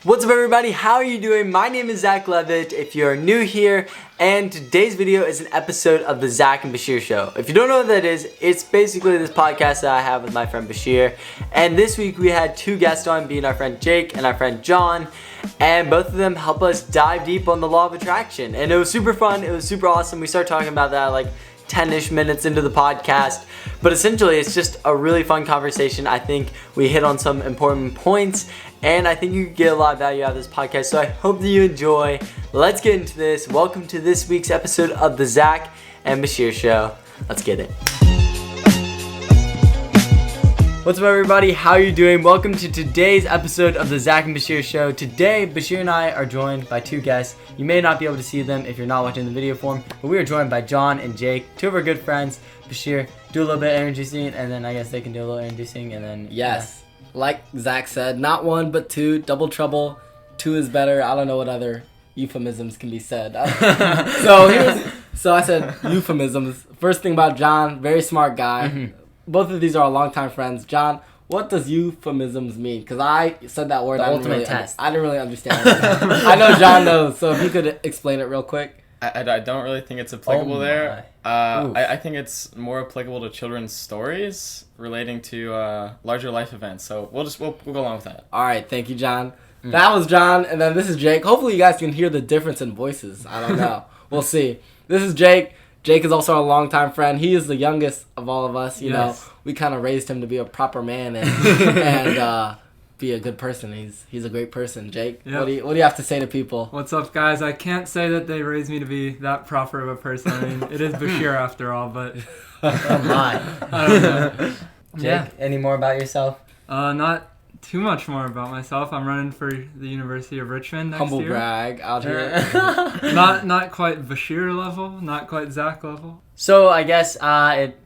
What's up everybody, how are you doing? My name is Zach Levet, if you're new here, and today's video is an episode of the Zach and Bashir Show. If you don't know what that is, it's basically this podcast that I have with my friend Bashir, and this week we had two guests on, being our friend Jake and our friend John, and both of them help us dive deep on the law of attraction, and it was super fun, it was super awesome. We started talking about that like 10-ish minutes into the podcast, but essentially it's just a really fun conversation. I think we hit on some important points, and I think you get a lot of value out of this podcast, so I hope that you enjoy. Let's get into this. Welcome to this week's episode of the Zach and Bashir Show. Let's get it. What's up everybody, how are you doing? Welcome to today's episode of the Zach and Bashir Show. Today, Bashir and I are joined by two guests. You may not be able to see them if you're not watching the video form, but we are joined by John and Jake, two of our good friends. Bashir, do a little bit of introducing, and then I guess they can do a little introducing, and then... Yes. Like Zach said, not one, but two. Double trouble. Two is better. I don't know what other euphemisms can be said. So I said euphemisms. First thing about John, very smart guy. Mm-hmm. Both of these are our longtime friends. John, what does euphemisms mean? Because I said that word. The ultimate test. I didn't really understand it. I know John knows, so if you could explain it real quick. I don't really think it's applicable there. I think it's more applicable to children's stories relating to larger life events. So we'll go along with that. All right, thank you, John. That was John, and then this is Jake. Hopefully you guys can hear the difference in voices. I don't know. We'll see. This is Jake. Jake is also a longtime friend. He is the youngest of all of us. You know, we kind of raised him to be a proper man and be a good person. He's a great person. Jake, yep. What do you have to say to people? What's up, guys? I can't say that they raised me to be that proper of a person. I mean, it is Bashir after all, but oh my. I don't know. Jake, any more about yourself? Not too much more about myself. I'm running for the University of Richmond next Humble year. brag out here. Not quite Bashir level, not quite Zach level. So I guess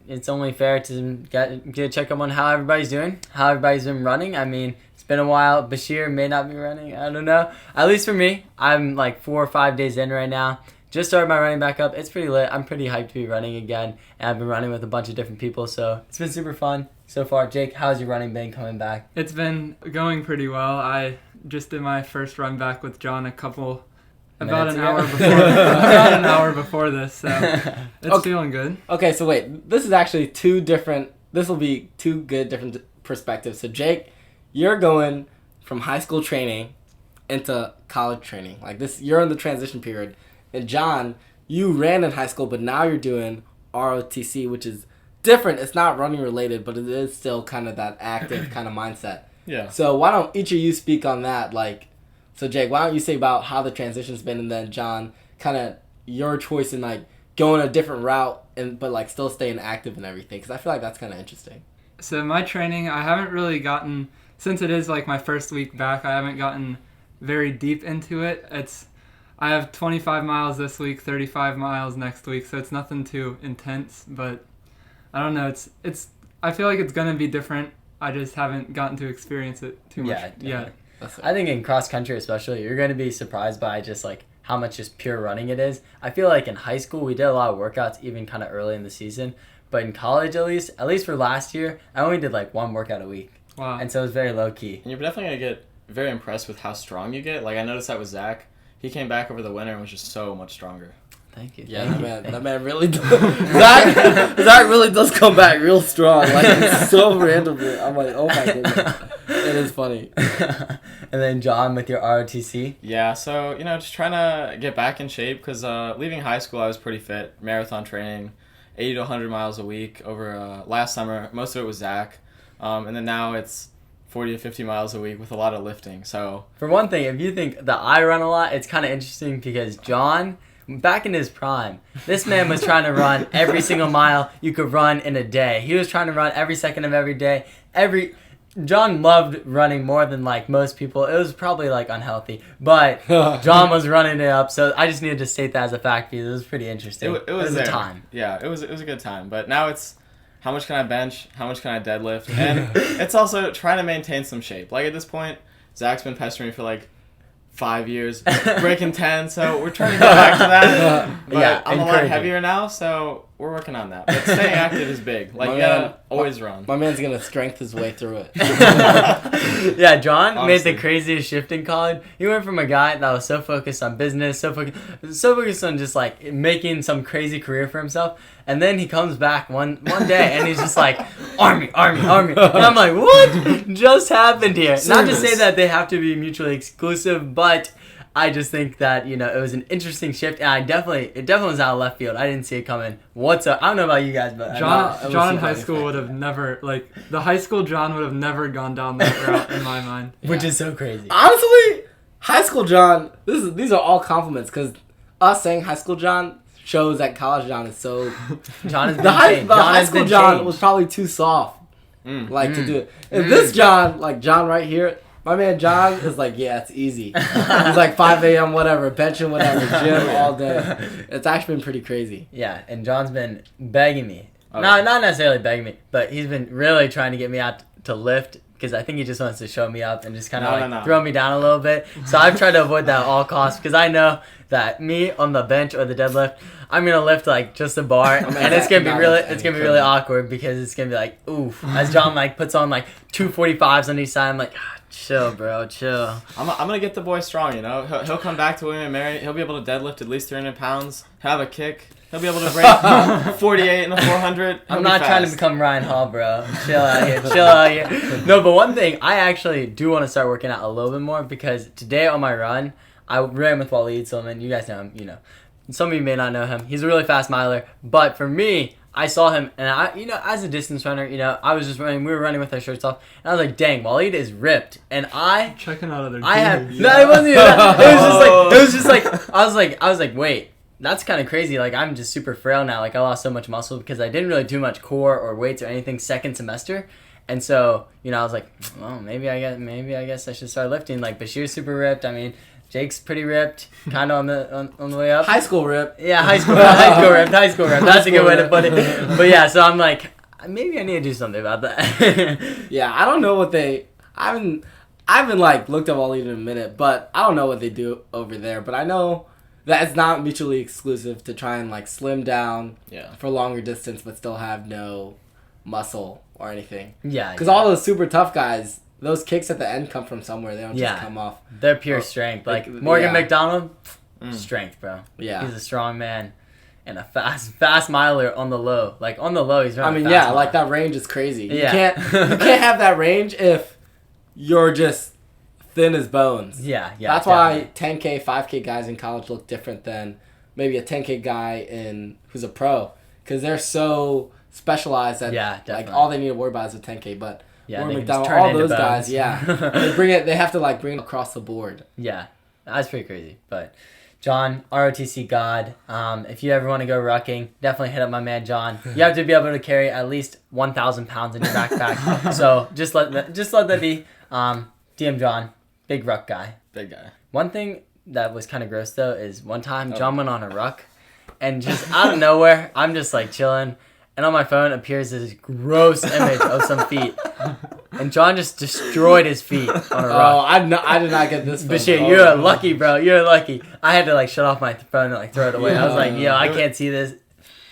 it's only fair to get a check up on how everybody's doing, how everybody's been running. I mean, it's been a while. Bashir may not be running. I don't know. At least for me, I'm like 4 or 5 days in right now. Just started my running back up. It's pretty lit. I'm pretty hyped to be running again. And I've been running with a bunch of different people, so it's been super fun so far. Jake, how's your running been coming back? It's been going pretty well. I just did my first run back with John about an hour before this, so it's feeling good. Okay, so wait. This is actually this will be two good different perspectives. So Jake, you're going from high school training into college training. Like this, you're in the transition period. And John, you ran in high school, but now you're doing ROTC, which is different. It's not running related, but it is still kind of that active kind of mindset. Yeah. So why don't each of you speak on that? So Jake, why don't you say about how the transition's been, and then John, kind of your choice in like going a different route, but like still staying active and everything, because I feel like that's kind of interesting. So my training, I haven't really gotten, since it is like my first week back, I haven't gotten very deep into it. I have 25 miles this week, 35 miles next week, so it's nothing too intense, but I don't know, it's I feel like it's going to be different. I just haven't gotten to experience it too much yet. I think in cross country especially, you're going to be surprised by just like how much just pure running it is. I feel like in high school we did a lot of workouts even kind of early in the season, but in college at least for last year, I only did like one workout a week. Wow. And so it was very low key. And you're definitely going to get very impressed with how strong you get. Like I noticed that with Zach. He came back over the winter and was just so much stronger. Thank you. Yeah, that man really does. Zach really does come back real strong. Like, it's so randomly. I'm like, oh my goodness. It is funny. And then John with your ROTC. Yeah, so, just trying to get back in shape because leaving high school, I was pretty fit. Marathon training, 80 to 100 miles a week over last summer. Most of it was Zach. And then now it's 40 to 50 miles a week with a lot of lifting. So for one thing, if you think that I run a lot, it's kind of interesting because John, back in his prime, this man was trying to run every single mile you could run in a day. He was trying to run every second of every day. John loved running more than like most people. It was probably like unhealthy, but John was running it up. So I just needed to state that as a fact because it was pretty interesting. It was a time. Yeah, it was a good time. But now it's how much can I bench? How much can I deadlift? And it's also trying to maintain some shape. Like at this point, Zach's been pestering me for like 5 years, breaking 10. So we're trying to get back to that. But yeah, I'm a lot heavier now, so we're working on that. But staying active is big. Like, you gotta always run. My man's gonna strength his way through it. Yeah, John Honestly. made the craziest shift in college. He went from a guy that was so focused on business, so focused on just like making some crazy career for himself, and then he comes back one day and he's just like, army, and I'm like, what just happened here? Not to say that they have to be mutually exclusive, but I just think that, you know, it was an interesting shift, and it definitely was out of left field. I didn't see it coming whatsoever. I don't know about you guys, but John in high school would have never, like, the high school John would have never gone down that route in my mind. which is so crazy. Honestly, high school John, these are all compliments, because us saying high school John shows that college John is so... John has been The high changed. school John was probably too soft, to do it. And this John, like John right here, my man John is like, yeah, it's easy. He's like 5 a.m. whatever, benching whatever, gym all day. It's actually been pretty crazy. Yeah, and John's been begging me. Not necessarily begging me, but he's been really trying to get me out to lift, because I think he just wants to show me up and just kind of throw me down a little bit. So I've tried to avoid that at all costs, because I know that me on the bench or the deadlift, I'm gonna lift like just a bar, and it's gonna be really awkward, because it's gonna be like, oof. As John like puts on like 245s on each side, I'm like, chill, bro, chill. I'm gonna get the boy strong, you know. He'll come back to William and Mary. He'll be able to deadlift at least 300 pounds, have a kick. He'll be able to break 48 in the 400. I'm not trying to become Ryan Hall, bro. Chill out here. No, but one thing, I actually do want to start working out a little bit more, because today on my run, I ran with Waleed Silman. You guys know him, you know. Some of you may not know him. He's a really fast miler. But for me, I saw him, and I, you know, as a distance runner, you know, I was just running. We were running with our shirts off, and I was like, "Dang, Waleed is ripped." And checking out other. I have no, it wasn't even that. It was just like I was like, wait, that's kind of crazy. Like, I'm just super frail now. Like, I lost so much muscle because I didn't really do much core or weights or anything second semester. And so, you know, I was like, well, maybe I guess I should start lifting. Like, Bashir's super ripped. I mean, Jake's pretty ripped, kind of on the way up. High school rip. Yeah, high school ripped. That's a good way to put it. But yeah, so I'm like, maybe I need to do something about that. Yeah, I don't know what I haven't like looked up Waleed in a minute, but I don't know what they do over there. But I know that it's not mutually exclusive to try and like slim down for longer distance, but still have no muscle or anything. Yeah. Because all those super tough guys, those kicks at the end come from somewhere. They don't just come off. They're pure strength. Like Morgan McDonald, strength, bro. Yeah. He's a strong man and a fast miler on the low. Like on the low, he's running. I mean, fast like that range is crazy. Yeah. You can't have that range if you're just thin as bones. Yeah. That's why 10K, 5K guys in college look different than maybe a 10K guy who's a pro, because they're so specialized that like all they need to worry about is a 10K. But McDonald, all those guys, they have to like bring it across the board. Yeah, that's pretty crazy. But John, ROTC God, if you ever want to go rucking, definitely hit up my man John. You have to be able to carry at least 1,000 pounds in your backpack. So just let that be. DM John, big ruck guy. Big guy. One thing that was kind of gross though is one time John went on a ruck, and just out of nowhere, I'm just like chilling. And on my phone appears this gross image of some feet. And John just destroyed his feet on a rock. Oh, I did not get this. Bashir, you're lucky, bro. You're lucky. I had to like shut off my phone and like throw it away. I was like, yo, I can't see this.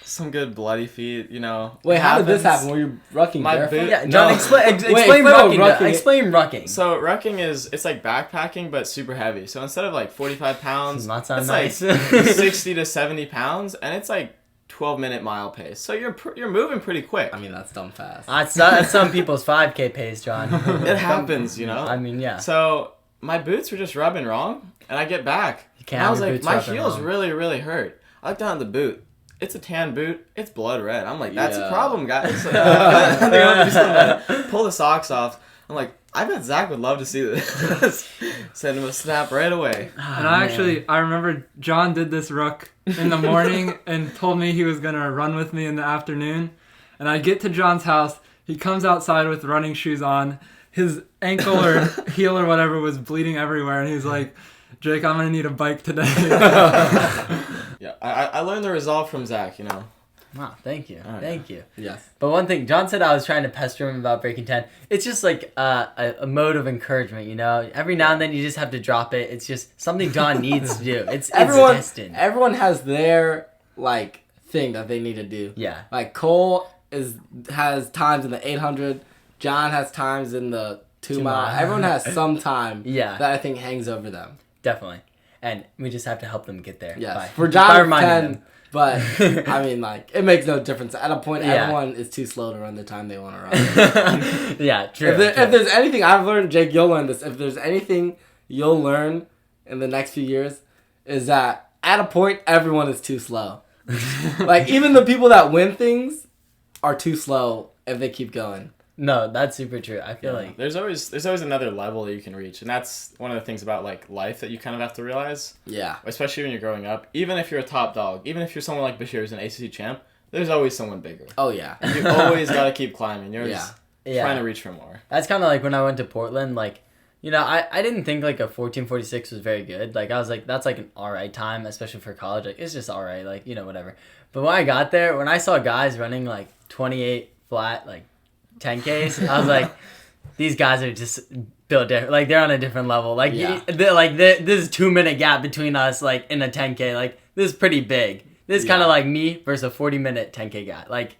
Some good bloody feet, you know. Wait, how did this happen? Were you rucking barefoot? Yeah, John, explain rucking. Explain rucking. So rucking it's like backpacking, but super heavy. So instead of like 45 pounds, not sound it's nice. like 60 to 70 pounds, and it's like 12-minute mile pace. So you're moving pretty quick. I mean, that's dumb fast. That's some people's 5K pace, John. It happens, you know. I mean, yeah. So my boots were just rubbing wrong, and I get back. And I was like, my heels really, really hurt. I look down at the boot. It's a tan boot. It's blood red. I'm like, that's a problem, guys. Pull the socks off. I'm like, I bet Zach would love to see this. Send him a snap right away. And I remember John did this ruck in the morning and told me he was going to run with me in the afternoon. And I get to John's house. He comes outside with running shoes on. His ankle or heel or whatever was bleeding everywhere. And he's like, Jake, I'm going to need a bike today. Yeah, I learned the resolve from Zach, you know. Wow, thank you. Thank you. Yes. But one thing, John said I was trying to pester him about breaking 10. It's just like a mode of encouragement, you know? Every now and then you just have to drop it. It's just something John needs to do. It's destined. Everyone has their, like, thing that they need to do. Yeah. Like Cole has times in the 800. John has times in the 2 mile. Everyone has some time Yeah. that I think hangs over them. Definitely. And we just have to help them get there. Yes. By, For by John, reminding 10, them. but I mean, like, it makes no difference. At a point, Yeah. everyone is too slow to run the time they want to run. Yeah, true. If there's anything I've learned, Jake, you'll learn this. If there's anything you'll learn in the next few years, is that at a point, everyone is too slow. Like, even the people that win things are too slow if they keep going. No, that's super true. I feel like there's always another level that you can reach, and that's one of the things about like life that you kind of have to realize. Yeah. Especially when you're growing up, even if you're a top dog, even if you're someone like Bashir who's an ACC champ, there's always someone bigger. Oh yeah. You always gotta keep climbing. You're Yeah. just Yeah. trying to reach for more. That's kind of like when I went to Portland. Like, you know, I didn't think like a 14:46 was very good. Like, I was like, that's like an alright time, especially for college. Like, it's just alright. Like, you know, whatever. But when I got there, when I saw guys running like 28 flat, like 10Ks, I was like, these guys are just built different. Like, they're on a different level. Like, Yeah. this is 2-minute gap between us, like, in a 10K. Like, this is pretty big. This is kind of like me versus a 40-minute 10K guy. Like,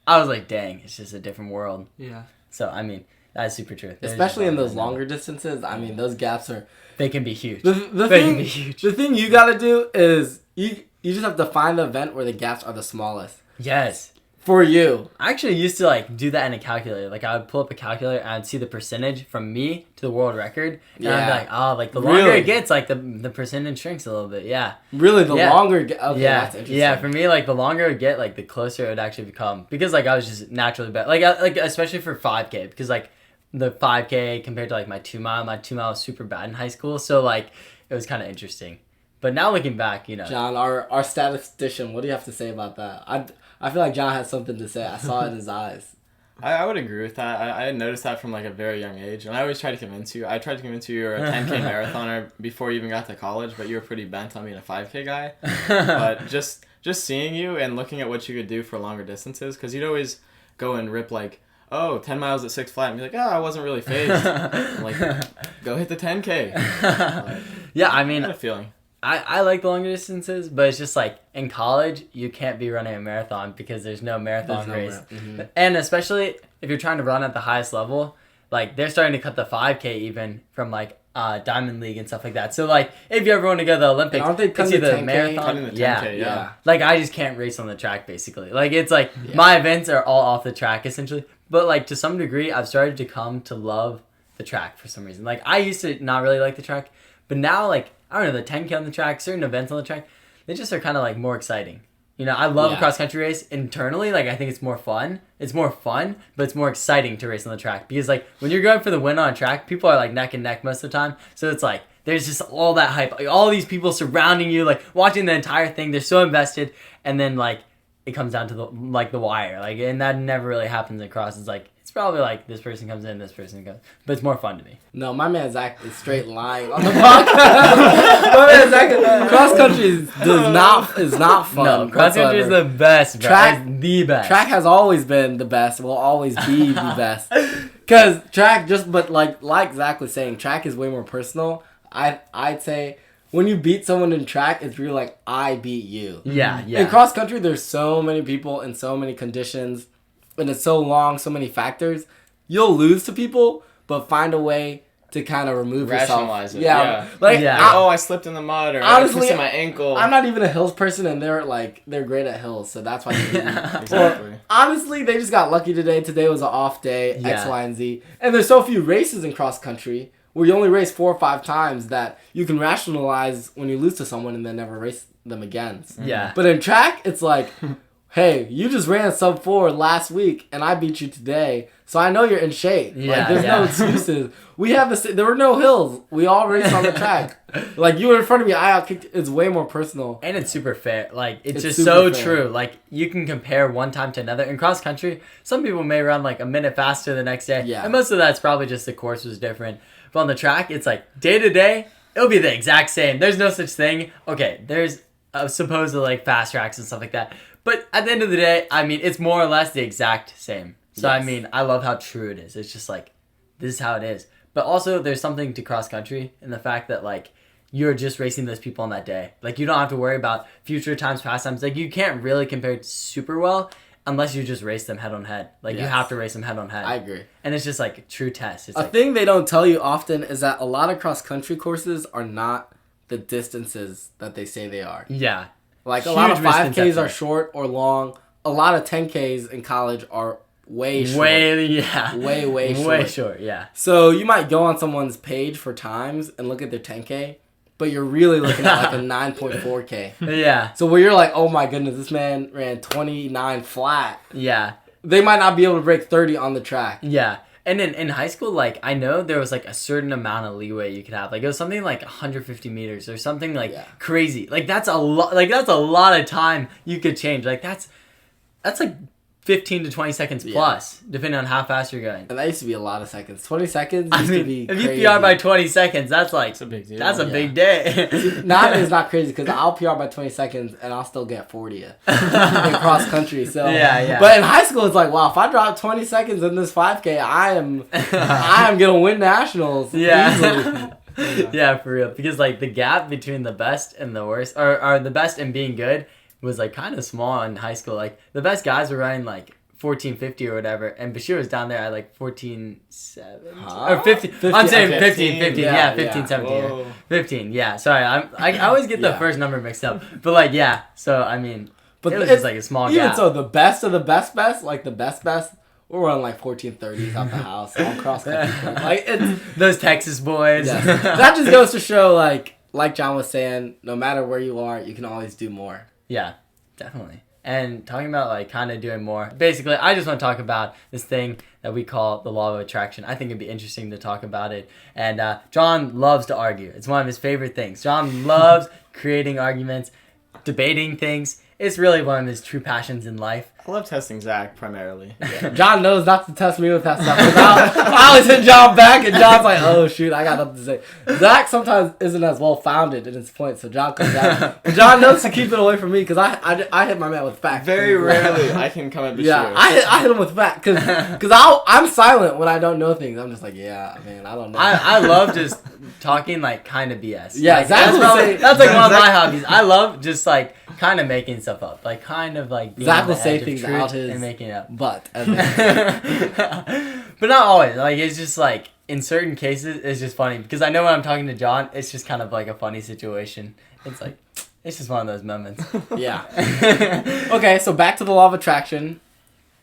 I was like, dang, it's just a different world. Yeah. So, I mean, that's super true. There's Especially in just those longer distances. I mean, those gaps are... They can be huge. The They can thing, be huge. the thing you gotta do is you just have to find the event where the gaps are the smallest. Yes. For you. I actually used to like do that in a calculator. Like I would pull up a calculator and I'd see the percentage from me to the world record. And I'd be Yeah. like, oh, like the longer Really? it gets, like the percentage shrinks a little bit. Yeah. Really, the Yeah. longer... Okay, Yeah. that's interesting. Yeah. For me, like the longer it would get, like the closer it would actually become. Because like I was just naturally better. Like especially for 5K. Because like the 5K compared to like my 2 mile was super bad in high school. So like it was kind of interesting. But now looking back, you know. John, our statistician, what do you have to say about that? I feel like John has something to say. I saw it in his eyes. I would agree with that. I had noticed that from like a very young age, and I always try to convince you. I tried to convince you were a 10K marathoner before you even got to college, but you were pretty bent on being a 5K guy. But just seeing you and looking at what you could do for longer distances, because you'd always go and rip like, oh, 10 miles at 6 flat, and be like, oh, I wasn't really phased. I'm like, go hit the 10K. Like, Yeah, I I mean, had a feeling. I like the longer distances, but it's just like in college, you can't be running a marathon because there's no marathon race. And especially if you're trying to run at the highest level, like they're starting to cut the 5K even from like Diamond League and stuff like that. So like if you ever want to go to the Olympics, And aren't they it's cutting the either 10K? marathon. Cutting the 10K, Yeah. yeah. Like I just can't race on the track basically. Like it's like my events are all off the track essentially. But like to some degree, I've started to come to love the track for some reason. Like I used to not really like the track, but now like I don't know, the 10K on the track, certain events on the track, they just are kind of like more exciting. You know, I love a cross country race internally. Like I think it's more fun. It's more fun, but it's more exciting to race on the track because like when you're going for the win on a track, people are like neck and neck most of the time. So it's like there's just all that hype, like, all these people surrounding you, like watching the entire thing. They're so invested, and then like it comes down to the wire, like, and that never really happens in cross. It's like it's probably like this person comes in, this person comes, but it's more fun to me. No, my man Zach is straight lying on the podcast. My man Zach, cross country is not fun. No, cross country is the best. Bro. Track- It's the best. Track has always been the best. Will always be the best. Cause track but like Zach was saying, track is way more personal. I'd say when you beat someone in track, it's really like I beat you. Yeah. In cross country, there's so many people in so many conditions, and it's so long, so many factors. You'll lose to people, but find a way to kind of remove Rationalize yourself. it. Yeah. Like Yeah. Oh, I slipped in the mud, or Honestly, I twisted my ankle. I'm not even a hills person, and they're great at hills, so that's why. Exactly. Honestly, they just got lucky today. Today was an off day, Yeah. X, Y, and Z. And there's so few races in cross country where you only race 4 or 5 times that you can rationalize when you lose to someone and then never race them again. Yeah. But in track, it's like, hey, you just ran sub 4 last week and I beat you today, so I know you're in shape. Yeah, there's no excuses. We have there were no hills. We all raced on the track. Like you were in front of me, I outkicked. It's way more personal. And it's super fair. Like, it's just super so fair. true. Like, you can compare one time to another. In cross country, some people may run like a minute faster the next day. Yeah. And most of that's probably just the course was different. But on the track, it's like day to day, it'll be the exact same. There's no such thing. Okay, there's supposed like fast tracks and stuff like that. But at the end of the day, I mean, it's more or less the exact same. So, Yes. I mean, I love how true it is. It's just like, this is how it is. But also, there's something to cross country in the fact that, like, you're just racing those people on that day. Like, you don't have to worry about future times, past times. Like, you can't really compare it super well unless you just race them head on head. Like, you have to race them head on head. I agree. And it's just like a true test. It's a thing they don't tell you often is that a lot of cross-country courses are not the distances that they say they are. Yeah. Like, Huge a lot of 5Ks misconception. are short or long. A lot of 10Ks in college are way short. Way short, yeah. So you might go on someone's page for times and look at their 10K, but you're really looking at like a 9.4K. Yeah. So where you're like, oh my goodness, this man ran 29 flat. Yeah. They might not be able to break 30 on the track. Yeah. And in high school, like, I know there was, like, a certain amount of leeway you could have. Like, it was something like 150 meters or something, like, crazy. Like, that's a lot. Like, that's a lot of time you could change. Like, that's like 15 to 20 seconds plus, depending on how fast you're going. And that used to be a lot of seconds. 20 seconds I used mean, to be if crazy. you PR by 20 seconds, that's like... It's a big deal. That's a big day. Nowadays, not crazy, because I'll PR by 20 seconds, and I'll still get 40 in cross country. So, yeah. But in high school, it's like, wow, if I drop 20 seconds in this 5K, I am going to win nationals easily. Yeah, for real. Because, like, the gap between the best and the worst, or the best and being good, was, like, kind of small in high school. Like, the best guys were running, like, 14:50 or whatever, and Bashir was down there at, like, 14:7 or 15. I'm saying 15. Yeah, 15, 17. Whoa. 15, yeah. Sorry, I always get the first number mixed up. But, like, yeah. So, I mean, but it was just, like, a small gap. Even so, the best of the best, like, the best, we're running, like, 14:30s out the house, all cross country. Like, it's... Those Texas boys. Yeah. That just goes to show, like John was saying, no matter where you are, you can always do more. Yeah, definitely. And talking about, like, kind of doing more. Basically, I just want to talk about this thing that we call the law of attraction. I think it'd be interesting to talk about it. And John loves to argue. It's one of his favorite things. John loves creating arguments, debating things. It's really one of his true passions in life. I love testing Zach primarily. Yeah. John knows not to test me with that stuff. I always hit John back, and John's like, oh, shoot, I got nothing to say. Zach sometimes isn't as well-founded in his points, so John comes out. And John knows to keep it away from me, because I hit my man with facts. Very rarely I can come at Bashir. Yeah, I hit him with facts, because I'm silent when I don't know things. I'm just like, yeah, man, I don't know. I love just talking, like, kind of BS. Yeah, like, exactly. That's like one of my hobbies. I love just, like, kind of making stuff up. Like, kind of, like, being Zach on will the say edge of things truth out his and making it up. butt. But not always. Like, it's just, like, in certain cases, it's just funny. Because I know when I'm talking to John, it's just kind of, like, a funny situation. It's, like, it's just one of those moments. Yeah. Okay, so back to the law of attraction.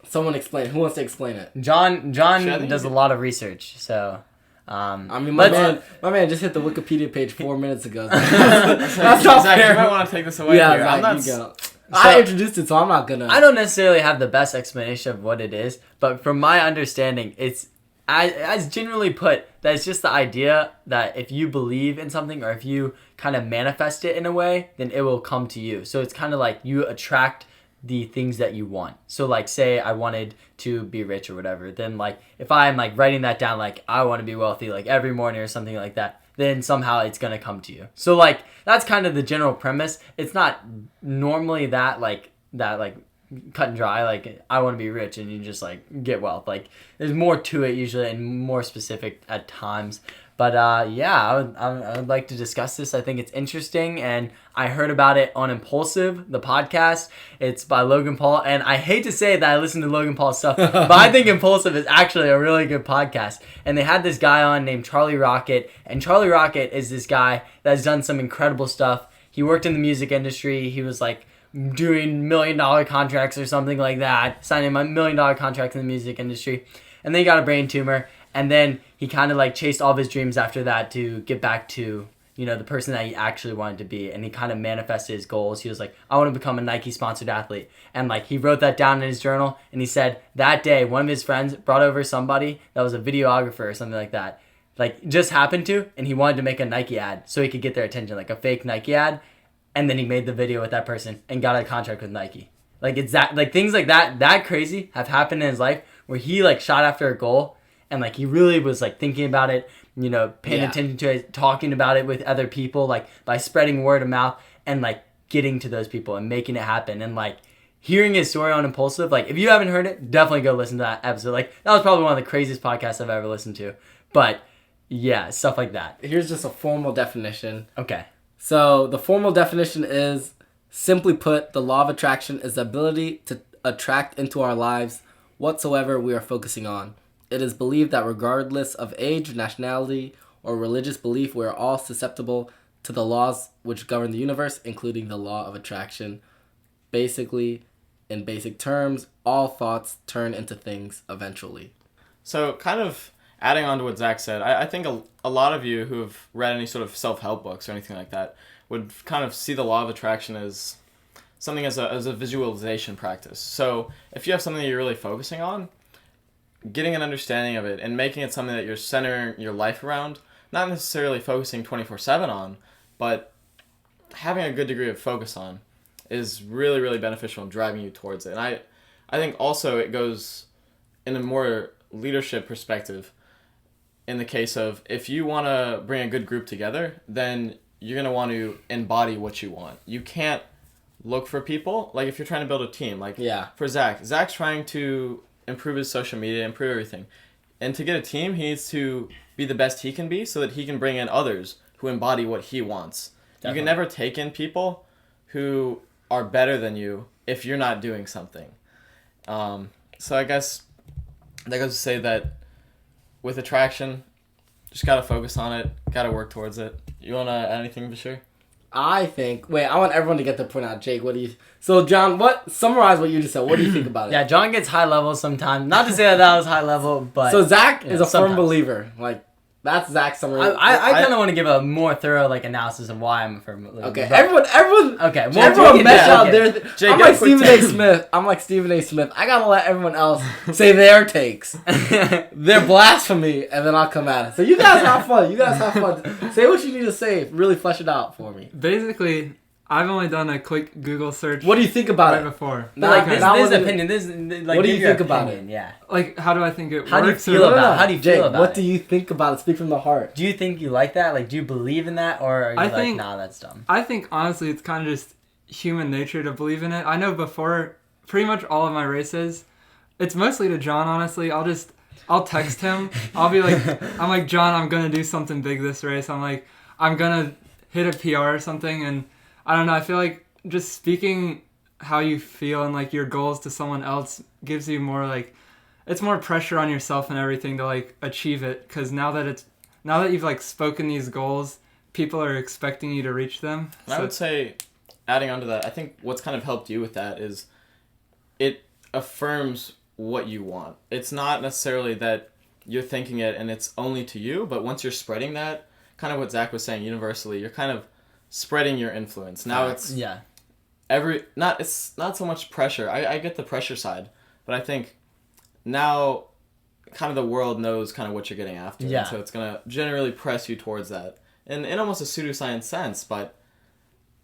Someone explain. Who wants to explain it? John does a lot of research, so... I mean, my man just hit the Wikipedia page 4 minutes ago. That's not Zach, fair. you might want to take this away Yeah, here. Zach, I'm not you go. I introduced it, so I'm not gonna... I don't necessarily have the best explanation of what it is, but from my understanding, it's... As generally put, that it's just the idea that if you believe in something or if you kind of manifest it in a way, then it will come to you. So it's kind of like you attract the things that you want. So, like, say I wanted to be rich or whatever, then, like, if I'm, like, writing that down, like, I want to be wealthy, like, every morning or something like that, then somehow it's going to come to you. So, like, that's kind of the general premise. It's not normally that cut and dry, like, I want to be rich and you just, like, get wealth. Like, there's more to it usually and more specific at times. But, yeah, I would like to discuss this. I think it's interesting, and I heard about it on Impulsive, the podcast. It's by Logan Paul, and I hate to say that I listen to Logan Paul's stuff, but I think Impulsive is actually a really good podcast. And they had this guy on named Charlie Rocket, and Charlie Rocket is this guy that's done some incredible stuff. He worked in the music industry. He was, like, doing $1 million contracts or something like that, signing $1 million contracts in the music industry. And then he got a brain tumor. And then he kind of, like, chased all of his dreams after that to get back to, you know, the person that he actually wanted to be. And he kind of manifested his goals. He was like, I want to become a Nike-sponsored athlete. And, like, he wrote that down in his journal. And he said that day, one of his friends brought over somebody that was a videographer or something like that. Like, just happened to. And he wanted to make a Nike ad so he could get their attention, like a fake Nike ad. And then he made the video with that person and got a contract with Nike. Like, it's that, like, things like that crazy have happened in his life where he, like, shot after a goal. And, like, he really was, like, thinking about it, you know, paying attention to it, talking about it with other people, like, by spreading word of mouth and, like, getting to those people and making it happen. And, like, hearing his story on Impulsive, like, if you haven't heard it, definitely go listen to that episode. Like, that was probably one of the craziest podcasts I've ever listened to. But Yeah, stuff like that. Here's just a formal definition. Okay. So the formal definition is, simply put, the law of attraction is the ability to attract into our lives whatsoever we are focusing on. It is believed that regardless of age, nationality, or religious belief, we are all susceptible to the laws which govern the universe, including the law of attraction. Basically, in basic terms, all thoughts turn into things eventually. So kind of adding on to what Zach said, I think a lot of you who have read any sort of self-help books or anything like that would kind of see the law of attraction as something as a visualization practice. So if you have something that you're really focusing on, getting an understanding of it and making it something that you're centering your life around, not necessarily focusing 24/7 on, but having a good degree of focus on, is really, really beneficial in driving you towards it. And I think also it goes in a more leadership perspective. In the case of, if you want to bring a good group together, then you're going to want to embody what you want. You can't look for people, like if you're trying to build a team, like for Zach's trying to improve his social media, improve everything. And to get a team, he needs to be the best he can be so that he can bring in others who embody what he wants. Definitely. You can never take in people who are better than you if you're not doing something. So I guess that goes to say that with attraction, just gotta focus on it, gotta work towards it. You wanna add anything, Bashir? I want everyone to get their point out. Jake, what do you... So, John, summarize what you just said. What do you think about it? Yeah, John gets high level sometimes. Not to say that was high level, but... So, Zach is a firm believer. Like, that's Zach's summary. I kind of want to give a more thorough analysis of why I'm a firm believer. Okay, everyone. Okay, well, everyone mesh out there. I'm like Stephen A. Smith. I gotta let everyone else say their takes, their blasphemy, and then I'll come at it. So you guys have fun. Say what you need to say. Really flesh it out for me. Basically, I've only done a quick Google search. What do you think about it? Before. But this is opinion. What do you think about it? Yeah. Like, how do I think it works? How do you feel about it? How do you feel about it? What do you think about it? Speak from the heart. Do you think you like that? Like, do you believe in that? Or are you like, nah, that's dumb? I think, honestly, it's kind of just human nature to believe in it. I know before pretty much all of my races, it's mostly to John, honestly. I'll text him. I'll be like, John, I'm going to do something big this race. I'm going to hit a PR or something. And I don't know, I feel like just speaking how you feel and like your goals to someone else gives you more it's more pressure on yourself and everything to achieve it, because now that you've spoken these goals, people are expecting you to reach them. And I would say, adding on to that, I think what's kind of helped you with that is it affirms what you want. It's not necessarily that you're thinking it and it's only to you, but once you're spreading that, kind of what Zach was saying universally, you're kind of spreading your influence. Now it's not so much pressure. I get the pressure side, but I think now kind of the world knows kind of what you're getting after. Yeah. And so it's going to generally press you towards that. And in almost a pseudoscience sense, but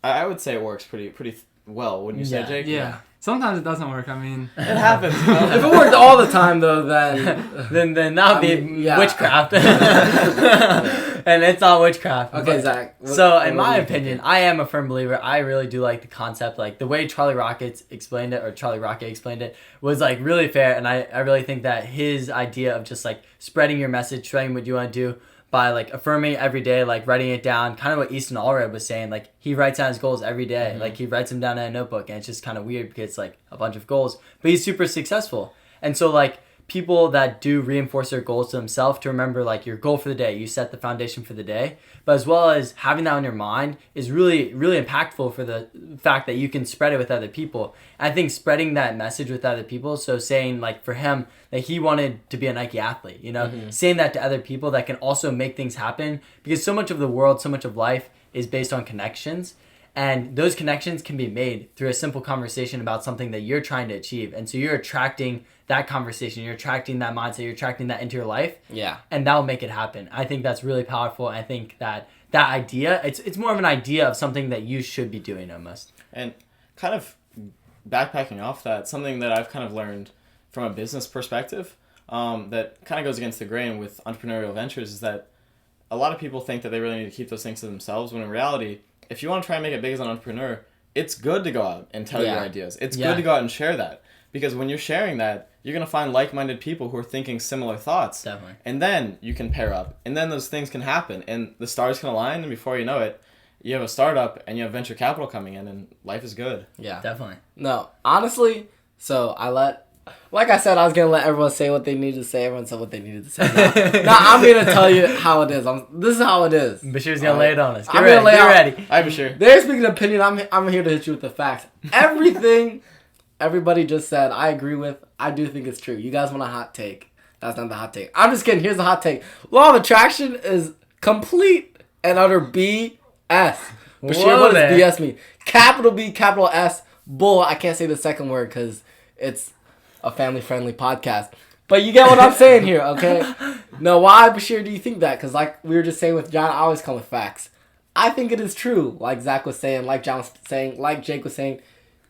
I would say it works pretty well, wouldn't you say, Jake? Yeah. Sometimes it doesn't work. I mean, it happens. If it worked all the time, though, then that would be witchcraft. And it's all witchcraft. Okay, Zach. So, in my opinion, I am a firm believer. I really do like the concept. Like, the way Charlie Rocket explained it was, really fair. And I really think that his idea of just, spreading your message, spreading what you want to do by, affirming it every day, writing it down, kind of what Easton Allred was saying. He writes down his goals every day. Mm-hmm. He writes them down in a notebook. And it's just kind of weird because it's, a bunch of goals. But he's super successful. And so, people that do reinforce their goals to themselves, to remember your goal for the day, you set the foundation for the day, but as well as having that on your mind is really, really impactful for the fact that you can spread it with other people. And I think spreading that message with other people, so saying for him that he wanted to be a Nike athlete, saying that to other people that can also make things happen, because so much of the world, so much of life is based on connections. And those connections can be made through a simple conversation about something that you're trying to achieve. And so you're attracting that conversation, you're attracting that mindset, you're attracting that into your life. Yeah. And that will make it happen. I think that's really powerful. I think that idea, it's more of an idea of something that you should be doing almost. And kind of backpacking off that, something that I've kind of learned from a business perspective that kind of goes against the grain with entrepreneurial ventures is that a lot of people think that they really need to keep those things to themselves, when in reality, if you want to try and make it big as an entrepreneur, it's good to go out and tell your ideas. It's good to go out and share that. Because when you're sharing that, you're going to find like-minded people who are thinking similar thoughts. Definitely. And then you can pair up. And then those things can happen. And the stars can align. And before you know it, you have a startup and you have venture capital coming in. And life is good. Yeah. Definitely. No, honestly, so like I said, I was going to let everyone say what they needed to say. Everyone said what they needed to say. Now I'm going to tell you how it is. This is how it is. Bashir's going to lay it on us. I'm going to lay Get out. ready. Hi, Bashir. They're speaking opinion. I'm here to hit you with the facts. Everything everybody just said, I agree with. I do think it's true. You guys want a hot take. That's not the hot take. I'm just kidding. Here's the hot take. Law of attraction is complete and utter BS. Bashir, what does BS mean? Capital B, capital S. Bull. I can't say the second word because it's a family-friendly podcast. But you get what I'm saying here, okay? Now, why, Bashir, do you think that? Because like we were just saying with John, I always come with facts. I think it is true, like Zach was saying, like John was saying, like Jake was saying.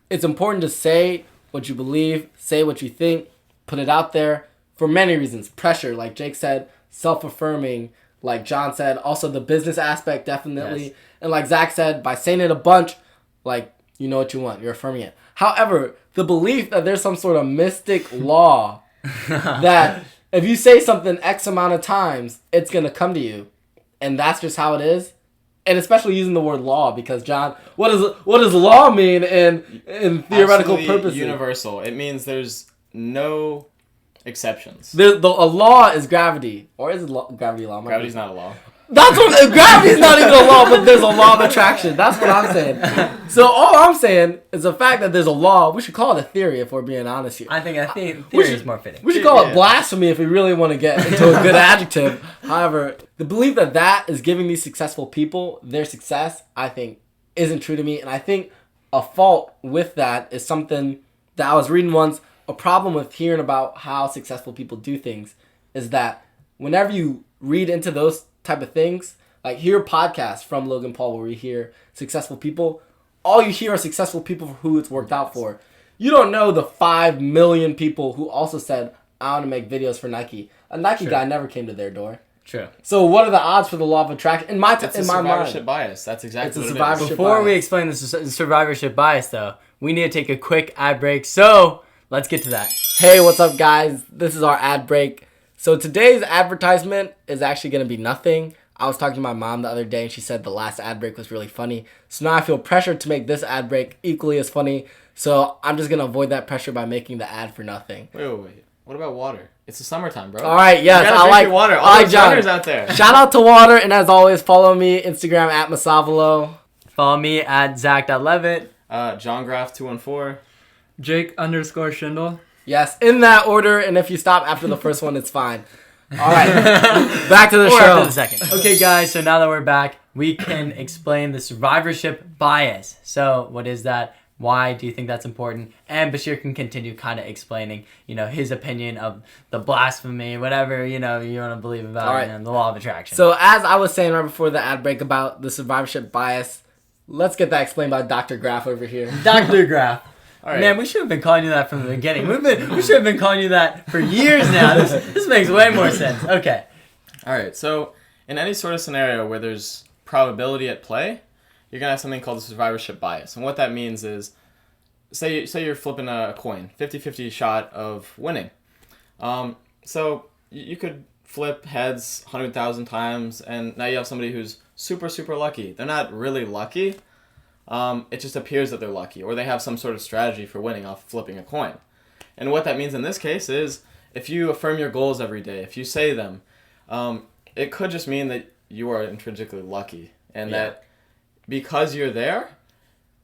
It's important to say what you believe, say what you think, put it out there for many reasons. Pressure, like Jake said, self-affirming, like John said, also the business aspect, definitely. Yes. And like Zach said, by saying it a bunch, like, you know what you want, you're affirming it. However, the belief that there's some sort of mystic law that if you say something X amount of times, it's going to come to you. And that's just how it is. And especially using the word law, because John, what does law mean in theoretical Absolutely purposes? Universal. It means there's no exceptions. A law is gravity, or is it gravity law? Gravity's not a law. That's what gravity's not even a law, but there's a law of attraction. That's what I'm saying. So all I'm saying is the fact that there's a law. We should call it a theory if we're being honest here. I think theory is more fitting. We should call it blasphemy if we really want to get into a good adjective. However, the belief that is giving these successful people their success, I think, isn't true to me. And I think a fault with that is something that I was reading once. A problem with hearing about how successful people do things is that whenever you read into those type of things, like hear podcasts from Logan Paul where we hear successful people, all you hear are successful people for who it's worked out for. You don't know the 5 million people who also said, I want to make videos for Nike. A Nike guy never came to their door. True. So what are the odds for the law of attraction? In my mind, it's a survivorship bias. That's exactly what it is. Before we explain the survivorship bias, though, we need to take a quick ad break. So let's get to that. Hey, what's up, guys? This is our ad break. So today's advertisement is actually going to be nothing. I was talking to my mom the other day, and she said the last ad break was really funny. So now I feel pressured to make this ad break equally as funny. So I'm just going to avoid that pressure by making the ad for nothing. Wait. What about water? It's the summertime, bro. All right, yes, you I like water. All the runners out there. Shout out to water, and as always, follow me Instagram at Masavalo. Follow me at Zach.Levet. John Graff 214. Jake_Schindel. Yes, in that order, and if you stop after the first one, it's fine. All right, back to the or show. After the second. Okay, guys, so now that we're back, we can explain the survivorship bias. So what is that? Why do you think that's important? And Bashir can continue kind of explaining, his opinion of the blasphemy, whatever, you want to believe about the law of attraction. So as I was saying right before the ad break about the survivorship bias, let's get that explained by Dr. Graff over here. Dr. Graff. All right. Man, we should have been calling you that from the beginning. We should have been calling you that for years now. This makes way more sense. Okay. All right. So in any sort of scenario where there's probability at play, you're going to have something called the survivorship bias. And what that means is, say you're flipping a coin, 50-50 shot of winning. So you could flip heads 100,000 times, and now you have somebody who's super, super lucky. They're not really lucky. It just appears that they're lucky, or they have some sort of strategy for winning off flipping a coin. And what that means in this case is, if you affirm your goals every day, if you say them, it could just mean that you are intrinsically lucky, and that because you're there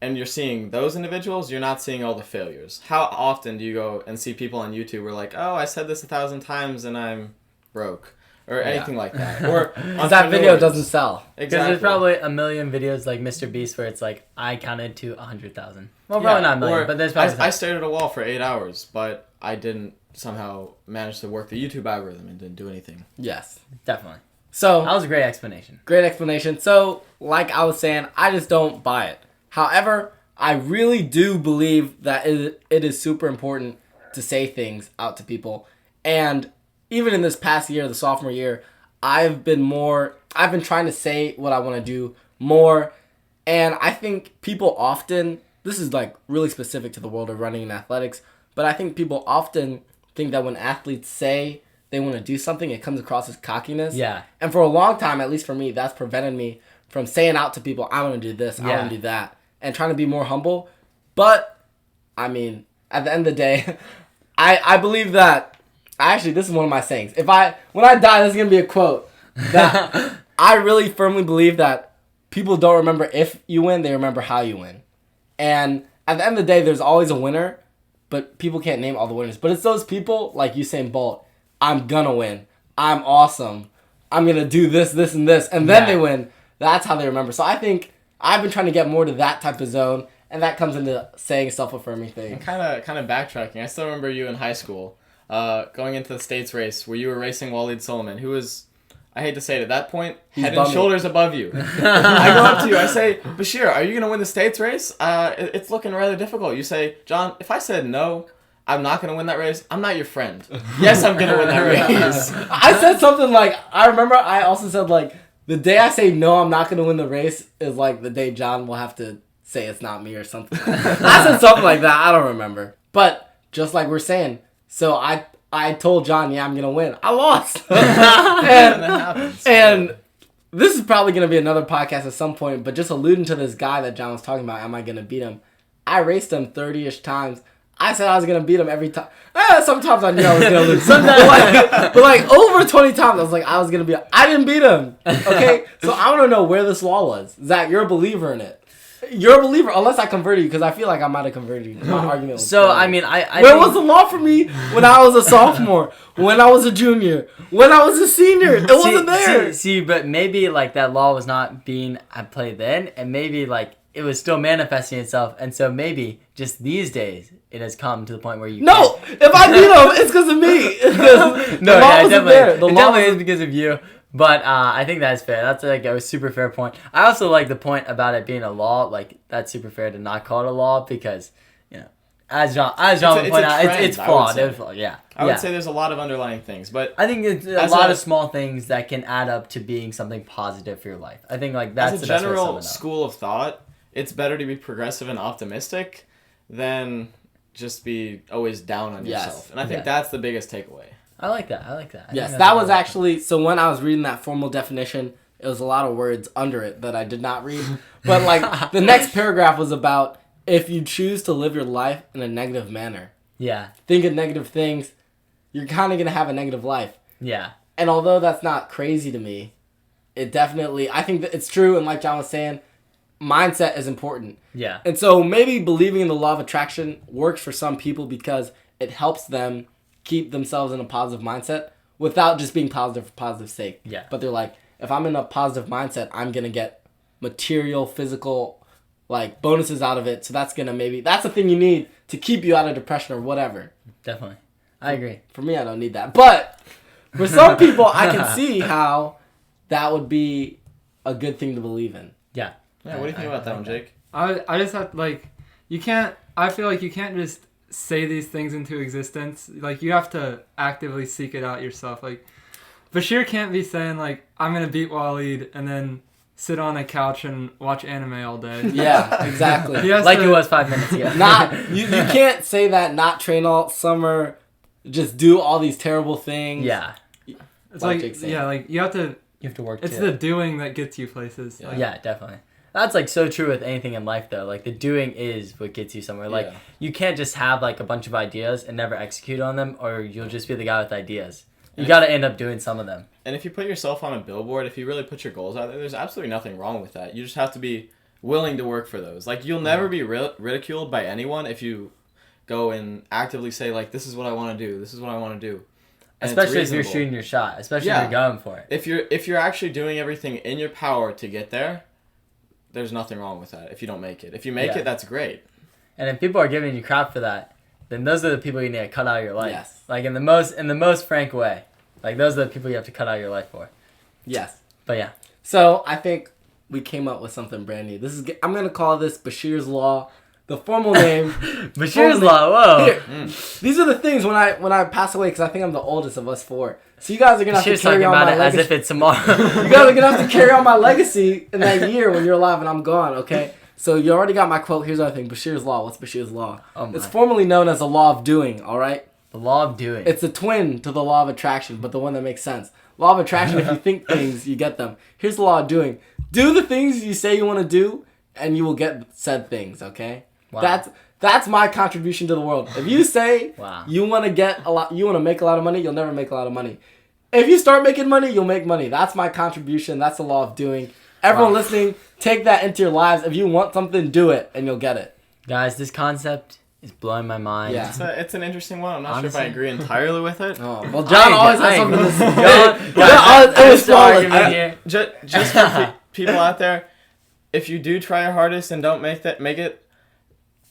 and you're seeing those individuals, you're not seeing all the failures. How often do you go and see people on YouTube who are like, oh, I said this 1,000 times and I'm broke? Or anything like that. Or that video doesn't sell. Exactly. Because there's probably a million videos like Mr. Beast where it's like, I counted to 100,000. Well, probably not a million, but there's probably I stared at a wall for 8 hours, but I didn't somehow manage to work the YouTube algorithm and didn't do anything. Yes. Definitely. So that was a great explanation. Great explanation. So, like I was saying, I just don't buy it. However, I really do believe that it is super important to say things out to people. And even in this past year, the sophomore year, I've been trying to say what I want to do more. And I think people often, this is like really specific to the world of running and athletics, but I think people often think that when athletes say they want to do something, it comes across as cockiness. Yeah. And for a long time, at least for me, that's prevented me from saying out to people, I want to do this, I want to do that, and trying to be more humble. But, I mean, at the end of the day, I believe that, actually, this is one of my sayings. When I die, this is going to be a quote, that I really firmly believe that people don't remember if you win, they remember how you win. And at the end of the day, there's always a winner, but people can't name all the winners. But it's those people, like Usain Bolt, I'm going to win, I'm awesome, I'm going to do this, this, and this, and then they win. That's how they remember. So I think I've been trying to get more to that type of zone, and that comes into saying self-affirming things. And kind of backtracking. I still remember you in high school, going into the States race where you were racing Waleed Solomon, who was, I hate to say it, at that point, head and shoulders above you. I go up to you, I say, Bashir, are you going to win the States race? It's looking rather difficult. You say, John, if I said no, I'm not going to win that race, I'm not your friend. Yes, I'm going to win that race. I said something like, I remember I also said, like, the day I say no, I'm not going to win the race is like the day John will have to say it's not me or something. I said something like that. I don't remember. But just like we're saying, so I told John, yeah, I'm going to win. I lost. and this is probably going to be another podcast at some point, but just alluding to this guy that John was talking about, am I going to beat him? I raced him 30-ish times. I said I was going to beat him every time. Sometimes I knew I was going to lose. but like over 20 times, I was like, I was going to beat him. I didn't beat him. Okay? So I want to know where this law was. Zach, you're a believer in it. You're a believer, unless I converted you, because I feel like I might have converted you. My argument was so, I mean, I where was the law for me when I was a sophomore, when I was a junior, when I was a senior? It wasn't there. See, but maybe, like, that law was not being at play then, and maybe, like, it was still manifesting itself, and so maybe just these days it has come to the point where you can't. If I beat him, it's because of me. No, yeah, definitely is because of you. But I think that's fair. That's like a super fair point. I also like the point about it being a law. Like, that's super fair to not call it a law because, you know, as John would point out, it's flawed. It's flawed. Yeah. I would say there's a lot of underlying things, but I think it's a lot of small things that can add up to being something positive for your life. I think like that's the best way to sum it up. As a general school of thought, it's better to be progressive and optimistic than just be always down on yourself. And I think that's the biggest takeaway. I like that. Yes, that was actually, so when I was reading that formal definition, it was a lot of words under it that I did not read. But like the next paragraph was about if you choose to live your life in a negative manner. Yeah. Think of negative things, you're kind of going to have a negative life. Yeah. And although that's not crazy to me, it definitely, I think that it's true. And like John was saying, mindset is important. Yeah. And so maybe believing in the law of attraction works for some people because it helps them keep themselves in a positive mindset without just being positive for positive sake. Yeah. But they're like, if I'm in a positive mindset, I'm going to get material, physical, like bonuses out of it. So that's going to that's the thing you need to keep you out of depression or whatever. Definitely. I agree. For me, I don't need that. But for some people, I can see how that would be a good thing to believe in. Yeah. Yeah, what do you think about that one, Jake? I just have, like, I feel like you can't just say these things into existence. Like, you have to actively seek it out yourself. Like, Bashir can't be saying, like, I'm going to beat Waleed and then sit on a couch and watch anime all day. Yeah, exactly. Like it was 5 minutes ago. You can't say that, not train all summer, just do all these terrible things. Yeah. It's like you have to work It's too. the doing that gets you places. Yeah, like, yeah, definitely. That's like so true with anything in life though. Like the doing is what gets you somewhere. Like you can't just have like a bunch of ideas and never execute on them, or you'll just be the guy with ideas. You got to end up doing some of them. And if you put yourself on a billboard, if you really put your goals out there, there's absolutely nothing wrong with that. You just have to be willing to work for those. Like you'll never be ridiculed by anyone if you go and actively say like, this is what I want to do. This is what I want to do. And especially if you're shooting your shot. Especially if you're going for it. If you're actually doing everything in your power to get there, there's nothing wrong with that if you don't make it. If you make it, that's great. And if people are giving you crap for that, then those are the people you need to cut out of your life. Yes. Like in the most frank way. Like those are the people you have to cut out of your life for. Yes. But yeah. So I think we came up with something brand new. I'm gonna call this Bashir's Law. The formal name. Bashir's Law. Whoa. Here, these are the things when I pass away, because I think I'm the oldest of us four. So you guys are gonna have to carry on my legacy. As if it's tomorrow. You guys are gonna have to carry on my legacy in that year when you're alive and I'm gone. Okay. So you already got my quote. Here's the other thing. Bashir's Law. What's Bashir's Law? Oh my. It's formerly known as the law of doing. All right. The law of doing. It's a twin to the law of attraction, but the one that makes sense. Law of attraction, if you think things, you get them. Here's the law of doing. Do the things you say you want to do, and you will get said things, okay? Wow. That's my contribution to the world. If you say Wow. you want to get a lot, you want to make a lot of money, you'll never make a lot of money. If you start making money, you'll make money. That's my contribution. That's the law of doing. Everyone listening, take that into your lives. If you want something, do it, and you'll get it. Guys, this concept is blowing my mind. Yeah. It's an interesting one. I'm not Honestly. sure if I agree entirely with it. Oh, well, John always has something to say. John, It was flawless. here. Just for people out there, if you do try your hardest and don't make it,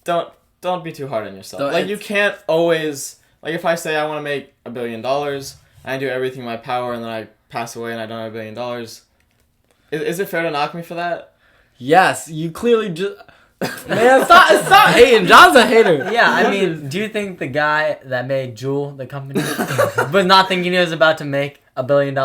don't be too hard on yourself. Don't- Like, you can't always, like, if I say I want to make $1 billion and I do everything in my power and then I pass away and I don't have $1 billion, is it fair to knock me for that? Yes, you clearly just... Man, stop hating. John's a hater. Yeah, I mean, do you think the guy that made Juul, the company, was not thinking he was about to make $1 billion?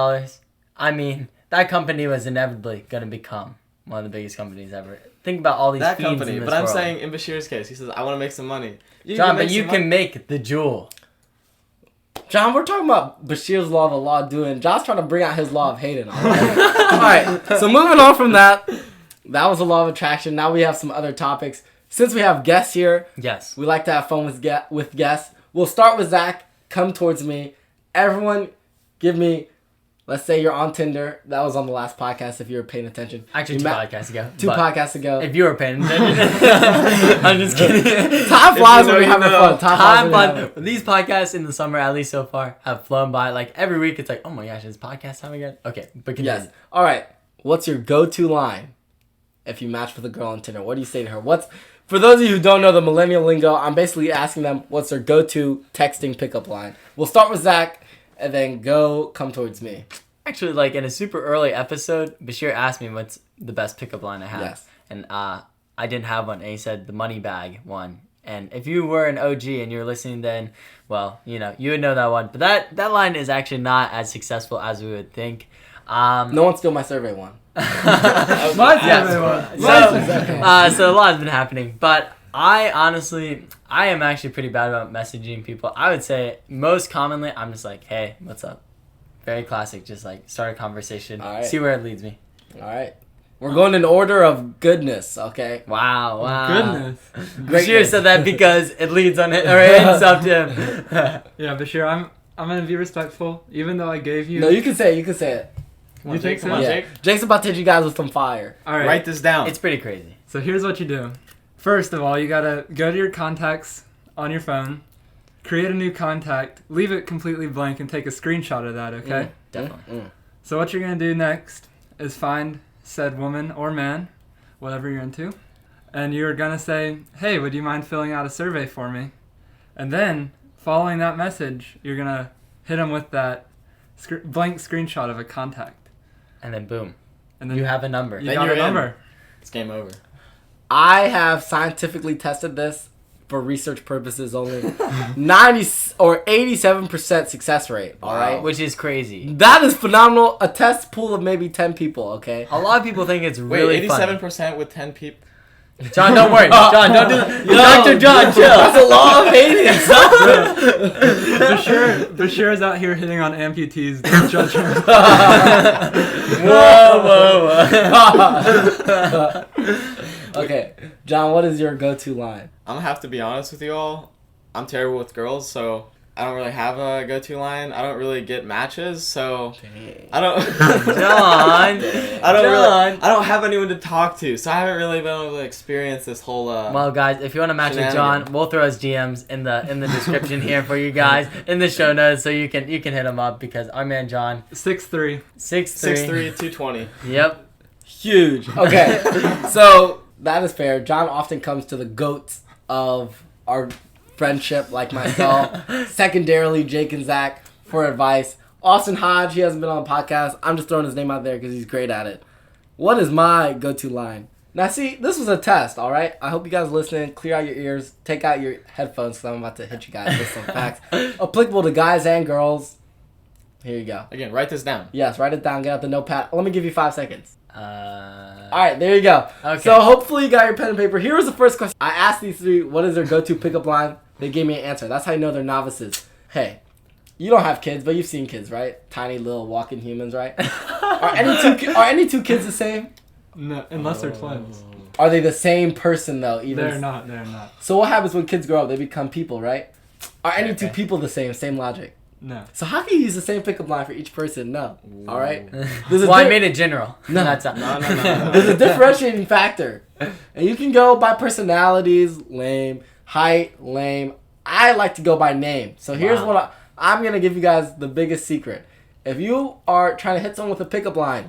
I mean, that company was inevitably going to become one of the biggest companies ever. Think about all these That fiends company. in this But I'm world. saying, in Bashir's case, he says, I want to make some money. John, but make you some can money. make the Juul. John, we're talking about Bashir's law of the law of doing. John's trying to bring out his law of hating. Alright, so moving on from that. That was the law of attraction. Now we have some other topics. Since we have guests here, Yes. we like to have fun with guests. We'll start with Zach. Come towards me. Everyone, give me... Let's say you're on Tinder. That was on the last podcast if you were paying attention. Actually, You two met- podcasts ago. Two but podcasts ago. If you were paying attention. I'm just kidding. Time flies you when know, we're you having know. fun. Time flies when we're Time having fun. These podcasts in the summer, at least so far, have flown by. Like every week, it's like, oh my gosh, it's podcast time again. Okay, but continue. Yes. All right. What's your go-to line if you match with a girl on Tinder? What do you say to her? For those of you who don't know the millennial lingo, I'm basically asking them what's their go-to texting pickup line. We'll start with Zach, and then come towards me. Actually, like in a super early episode, Bashir asked me what's the best pickup line I have. Yes. And I didn't have one, and he said the money bag one. And if you were an OG and you're listening then, well, you would know that one. But that line is actually not as successful as we would think. No one steal my survey one. So a lot has been happening. But I am actually pretty bad about messaging people. I would say most commonly, I'm just like, hey, what's up? Very classic, just like start a conversation, All right. see where it leads me. All right. We're going in order of goodness, okay? Wow. Goodness. Bashir said that because it leads on it, or it ends up to him. Yeah, Bashir, I'm gonna be respectful, even though I gave you. No, you can say it. Come on, You think Jake. Come on, so? Yeah. Jake. Jake's about to hit you guys with some fire. All right. Write this down. It's pretty crazy. So here's what you do. First of all, you gotta go to your contacts on your phone, create a new contact, leave it completely blank, and take a screenshot of that. Okay. Definitely. So what you're gonna do next is find said woman or man, whatever you're into, and you're gonna say, "Hey, would you mind filling out a survey for me?" And then, following that message, you're gonna hit them with that blank screenshot of a contact, And then boom, and then you have a number. you Then got you're a in. number. It's game over. I have scientifically tested this for research purposes only. 90 or 87% success rate, all right? Which is crazy. That is phenomenal. A test pool of maybe 10 people, okay? A lot of people think it's Wait, really funny. 87% with 10 people. John, don't worry. John, don't do that. Dr. John, chill. That's a law of hating. Bashir is out here hitting on amputees. Don't judge him. Whoa. Okay, John, what is your go-to line? I'm gonna have to be honest with you all. I'm terrible with girls, so I don't really have a go-to line. I don't really get matches, so I don't. John. I don't have anyone to talk to, so I haven't really been able to experience this whole. Well, guys, if you want to match with John, we'll throw his DMs in the description here for you guys in the show notes, so you can hit him up because our man John 6'3". 6'3". 220. Yep. Huge. Okay, so that is fair. John often comes to the goats of our friendship, like myself. Secondarily, Jake and Zach for advice. Austin Hodge, he hasn't been on the podcast. I'm just throwing his name out there because he's great at it. What is my go-to line? Now, see, this was a test, all right? I hope you guys listening. Clear out your ears. Take out your headphones because I'm about to hit you guys with some facts. Applicable to guys and girls. Here you go. Again, write this down. Yes, write it down. Get out the notepad. Let me give you 5 seconds. All All right, there you go. Okay. So hopefully you got your pen and paper. Here was the first question. I asked these three, what is their go-to pickup line? They gave me an answer. That's how you know they're novices. Hey, you don't have kids, but you've seen kids, right? Tiny little walking humans, right? Are any two kids the same? No, unless they're twins. Are they the same person though? They're not. So what happens when kids grow up? They become people, right? Are any two people the same? Same logic. No. So how can you use the same pickup line for each person? No. All right. I made it general. No. That's No. There's a differentiating factor, and you can go by personalities, lame, height, lame. I like to go by name. So here's what I'm gonna give you guys the biggest secret. If you are trying to hit someone with a pickup line,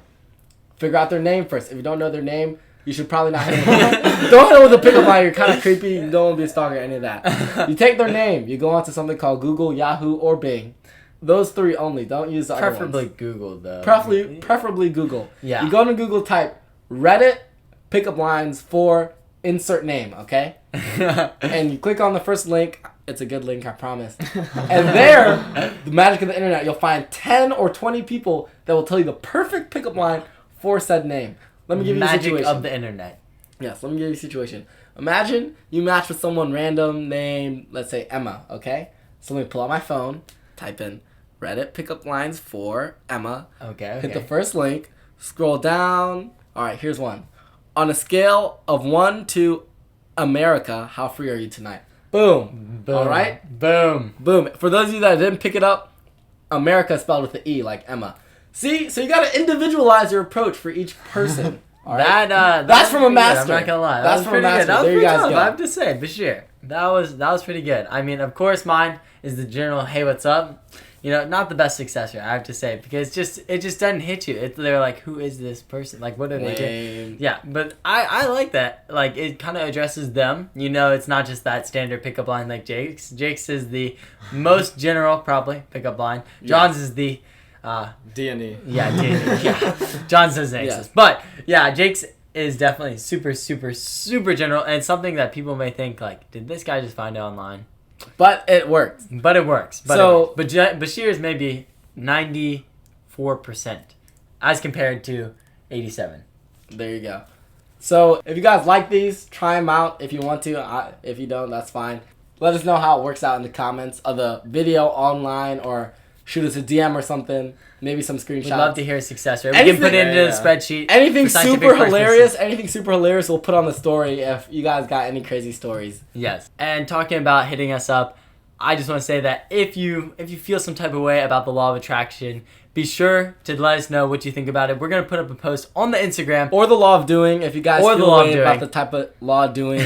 figure out their name first. If you don't know their name, you should probably not hit them. Don't hit them with a pickup line. You're kind of creepy. You don't want to be a stalker or any of that. You take their name. You go onto something called Google, Yahoo, or Bing. Those three only. Don't use the other ones. Preferably Google, though. Preferably Google. Yeah. You go to Google, type Reddit pickup lines for insert name, okay? And you click on the first link. It's a good link, I promise. And there, the magic of the internet, you'll find 10 or 20 people that will tell you the perfect pickup line for said name. Let me give you a situation. Magic of the internet. Yes, let me give you a situation. Imagine you match with someone random named, let's say, Emma, okay? So let me pull out my phone, type in Reddit pickup lines for Emma. Okay. Hit the first link, scroll down. All right, here's one. On a scale of 1 to America, how free are you tonight? Boom. Boom. All right? Boom. Boom. For those of you that didn't pick it up, America is spelled with the E, like Emma. See? So you got to individualize your approach for each person. All right? That's from a master. I'm not gonna lie. That's from a master. That was There you pretty guys tough, go. I have to say, Bashir. That was pretty good. I mean, of course, mine is the general. Hey, what's up? You know, not the best successor, I have to say, because it just doesn't hit you. They're like, who is this person? Like, what are they doing? Yeah, but I like that. Like, it kind of addresses them. You know, it's not just that standard pickup line like Jake's. Jake's is the most general, probably, pickup line. John's is the... D&E. Yeah, D&E. Yeah. John's doesn't exist. But, yeah, Jake's is definitely super, super, super general, and something that people may think, like, did this guy just find it online? But it worked. But it works. But Bashir's maybe 94% as compared to 87. There you go. So if you guys like these, try them out if you want to. If you don't, that's fine. Let us know how it works out in the comments of the video online, or shoot us a DM or something. Maybe some screenshots. We'd love to hear a success rate. We can put it into the spreadsheet. Anything super hilarious we'll put on the story if you guys got any crazy stories. Yes. And talking about hitting us up, I just want to say that if you feel some type of way about the law of attraction, be sure to let us know what you think about it. We're going to put up a post on the Instagram. Or the law of doing, if you guys feel about the type of law of doing.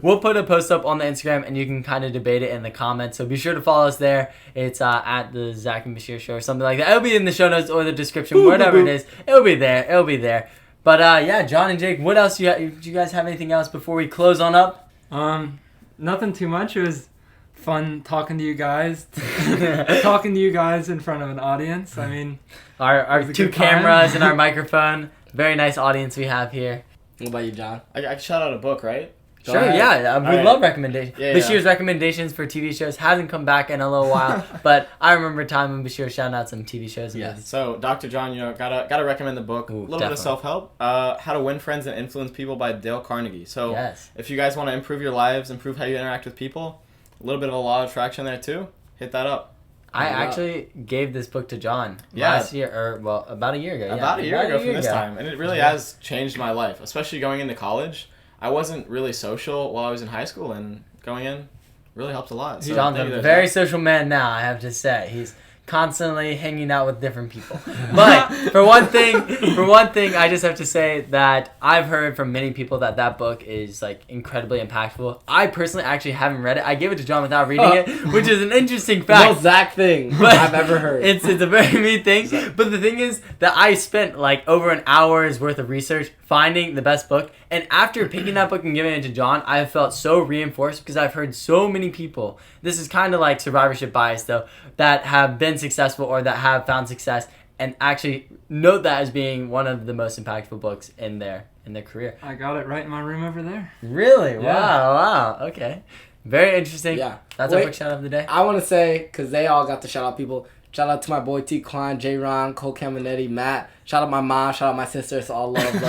We'll put a post up on the Instagram, and you can kind of debate it in the comments. So be sure to follow us there. It's at the Zach and Bashir Show or something like that. It'll be in the show notes or the description, whatever it is. It'll be there. But yeah, John and Jake, what else do you guys have anything else before we close on up? Nothing too much. It was fun talking to you guys. Talking to you guys in front of an audience. I mean, our two cameras and our microphone. Very nice audience we have here. What about you, John? I can shout out a book, right? Sure, yeah. We love recommendations. Yeah, Bashir's recommendations for TV shows hasn't come back in a little while, but I remember a time when Bashir shouted out some TV shows. Yeah. So, Dr. John, gotta recommend the book. A little bit of self-help. How to Win Friends and Influence People by Dale Carnegie. So, if you guys want to improve your lives, improve how you interact with people, a little bit of a law of attraction there too, hit that up. I actually gave this book to John last year, or about a year ago. About a year ago from this time, and it really has changed my life, especially going into college. I wasn't really social while I was in high school, and going in really helps a lot. So John's a very social man now, I have to say. He's constantly hanging out with different people. But for one thing, I just have to say that I've heard from many people that book is like incredibly impactful. I personally actually haven't read it. I gave it to John without reading it, which is an interesting fact. Most Zach thing I've ever heard. It's a very me thing. But the thing is that I spent like over an hour's worth of research finding the best book, and after picking that book and giving it to John, I have felt so reinforced because I've heard so many people. This is kind of like survivorship bias though, that have been successful or that have found success and actually note that as being one of the most impactful books in their career. I got it right in my room over there. Really? Yeah. Wow. Okay. Very interesting. Yeah. That's our quick shout out of the day. I want to say, because they all got to shout out people, Shout out to my boy T. Klein, J. Ron, Cole Caminetti, Matt. Shout out my mom. Shout out my sister. It's all love. Love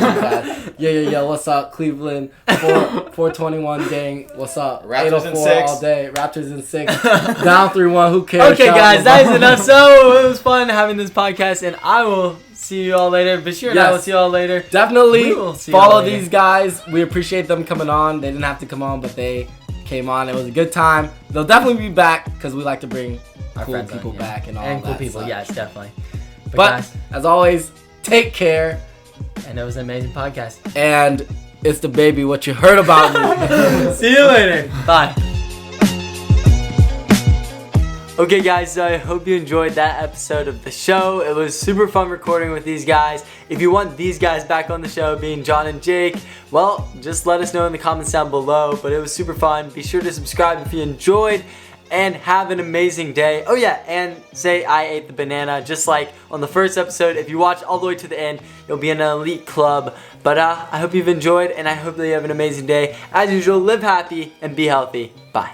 you guys. Yo. What's up, Cleveland? 421 gang. What's up? Raptors in 804 6. all day. Raptors in 6. Down 3-1. Who cares? Okay, Shout out guys, to that my is enough. So it was fun having this podcast, and I will see you all later. Bashir and I will Yes. see you all later. Definitely We will see y'all follow later. these guys. We appreciate them coming on. They didn't have to come on, but they came on. It was a good time. They'll definitely be back because we like to bring Our cool friends on, people yeah. back and all And cool that people, stuff. yes, definitely. But guys, as always, take care. and it was an amazing podcast. And it's the baby. What you heard about me. See you later. Bye. Okay, guys, so I hope you enjoyed that episode of the show. It was super fun recording with these guys. If you want these guys back on the show, being John and Jake, well, just let us know in the comments down below. But it was super fun. Be sure to subscribe if you enjoyed, and have an amazing day. Oh yeah, and say I ate the banana, just like on the first episode. If you watch all the way to the end, you'll be in an elite club. But I hope you've enjoyed, and I hope that you have an amazing day. As usual, live happy and be healthy. Bye.